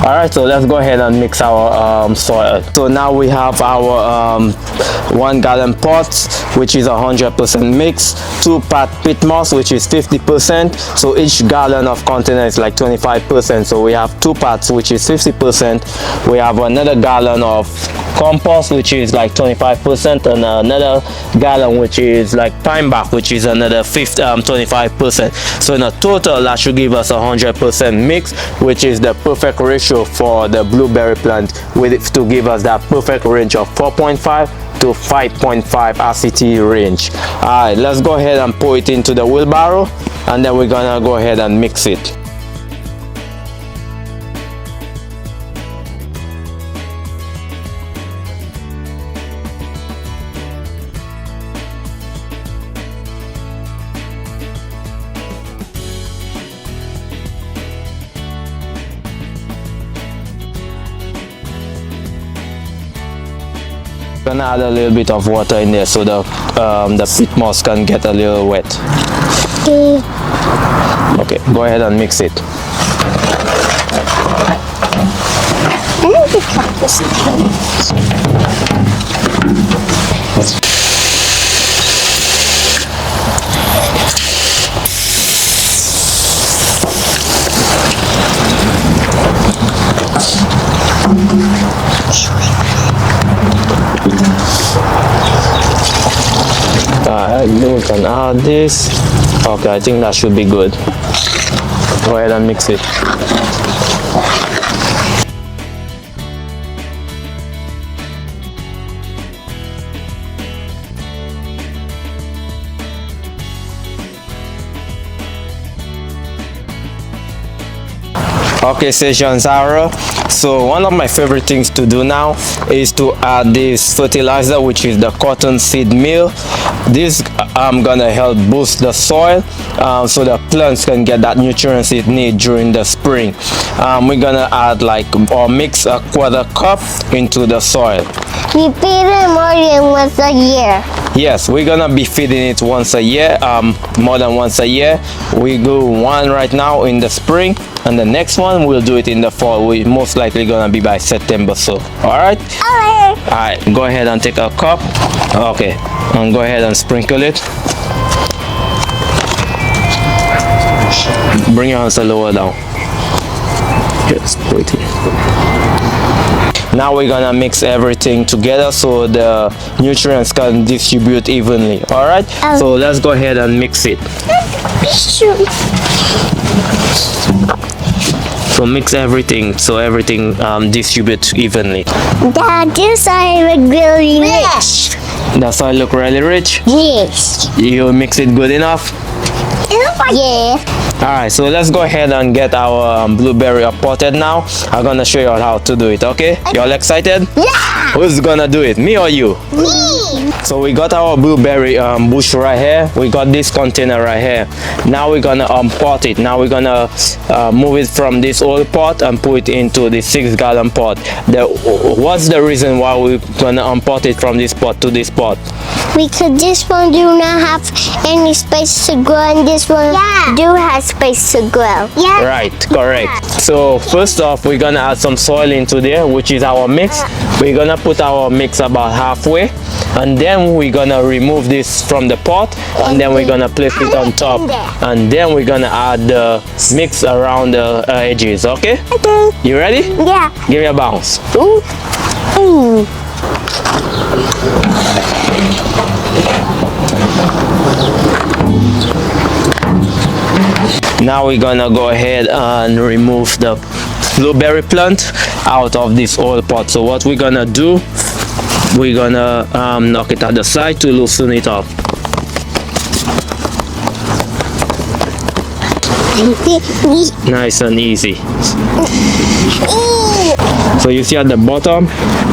Alright, so let's go ahead and mix our soil. So now we have our 1 gallon pots, which is 100% mix, 2 part peat moss, which is 50%. So each gallon of container is like 25%. So we have 2 parts, which is 50%. We have another gallon of compost, which is like 25%, and another gallon which is like pine bark, which is another 25%. So in a total that should give us 100% mix, which is the perfect ratio for the blueberry plant, with it to give us that perfect range of 4.5 to 5.5 acidity range. Alright, let's go ahead and pour it into the wheelbarrow, and then we're gonna go ahead and mix it. Gonna add a little bit of water in there so the peat moss can get a little wet. Okay, go ahead and mix it. You can add this. Okay, I think that should be good. Go ahead and mix it. Okay, session Zara. So one of my favorite things to do now is to add this fertilizer, which is the cottonseed meal. This gonna help boost the soil so the plants can get that nutrients it need during the spring. We're gonna add or mix a 1/4 cup into the soil. We feed it more than once a year. Yes, we're gonna be feeding it once a year, more than once a year. We do one right now in the spring, and the next one we'll do it in the fall. We most likely gonna be by September. So all right, go ahead and take a cup. Okay, and go ahead and sprinkle it. Bring your hands a lower down. Yes, put it. Now we're gonna mix everything together so the nutrients can distribute evenly. All right, so let's go ahead and mix it. So mix everything so everything distributes evenly. This soil look really rich. The soil look really rich? Yes. You mix it good enough? Yeah. Alright, so let's go ahead and get our blueberry potted now. I'm gonna show you how to do it, okay? You all excited? Yeah. Who's gonna do it, me or you? Me. So we got our blueberry bush right here. We got this container right here. Now we're gonna pot it. Now we're gonna move it from this old pot and put it into the 6-gallon pot. What's the reason why we're gonna unpot it from this pot to this pot? Because this one do not have any space to grow, and this one do have space to grow. Yeah. Right, correct. So first off, we're gonna add some soil into there, which is our mix. We're gonna put our mix about halfway, and then we're gonna remove this from the pot, and then we're gonna place it on top, and then we're gonna add the mix around the edges. Okay? Okay. You ready? Yeah. Give me a bounce. Ooh. Ooh. Now we're gonna go ahead and remove the blueberry plant out of this old pot. So what we're gonna do, we're gonna knock it at the side to loosen it up. Nice and easy. So you see at the bottom,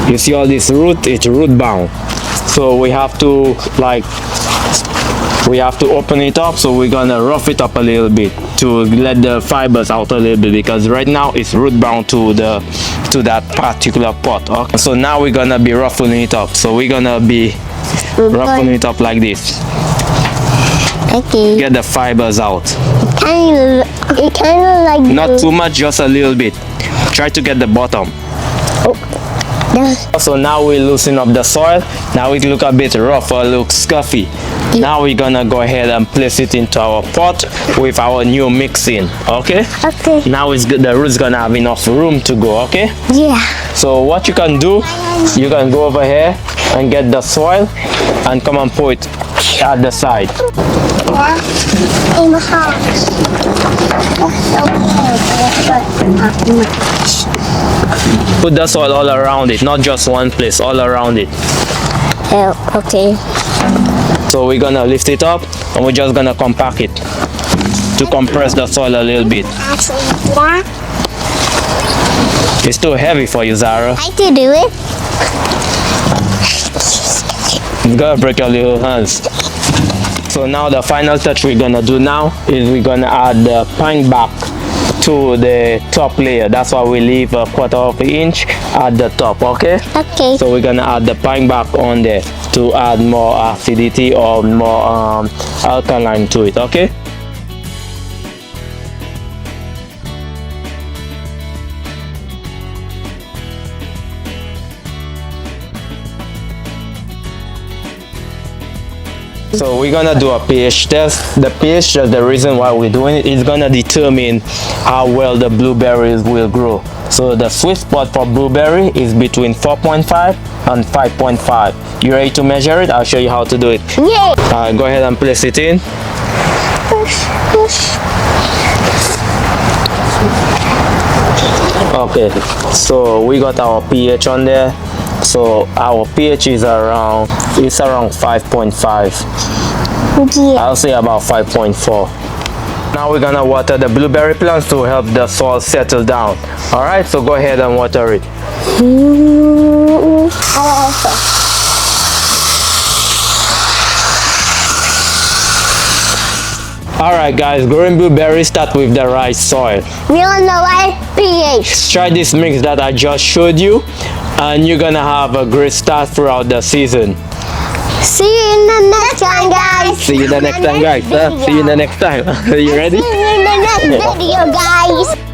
you see all this root, it's root bound. So we have to open it up. So we're gonna rough it up a little bit to let the fibers out a little bit, because right now it's root bound to that particular pot. Okay, so now we're gonna be roughing it up. So we're gonna be roughing it up like this. Okay. Get the fibers out. It kind of like not too much, just a little bit. Try to get the bottom. The- So now we loosen up the soil. Now it look a bit rough or look scuffy. Now we're gonna go ahead and place it into our pot with our new mixing. Okay? Okay. Now it's good. The root's gonna have enough room to go. Okay? Yeah. So what you can do, you can go over here and get the soil and come and pour it at the side. In my house. Put the soil all around it, not just one place, all around it. Oh, okay. So we're gonna lift it up and we're just gonna compact it to compress the soil a little bit. It's too heavy for you, Zara. I can do it. It's gonna break your little hands. So now the final touch we're gonna do now is we're gonna add the pine bark to the top layer. That's why we leave a quarter of an inch at the top. Okay? Okay. So we're gonna add the pine bark on there to add more acidity or more alkaline to it. Okay? So we're gonna do a pH test. The pH test, the reason why we're doing it is gonna determine how well the blueberries will grow. So the sweet spot for blueberry is between 4.5 and 5.5. You ready to measure it? I'll show you how to do it. Yeah. Go ahead and place it in. Push, push. Okay, so we got our pH on there. So our pH is around 5.5. Yeah. I'll say about 5.4. Now we're gonna water the blueberry plants to help the soil settle down. All right, so go ahead and water it. All right, guys, growing blueberries start with the right soil. We don't know why pH. Try this mix that I just showed you, and you're gonna have a great start throughout the season. See you in the next time, guys. See you the next time, guys. See you the next time. Are you ready? See you in the next video, guys.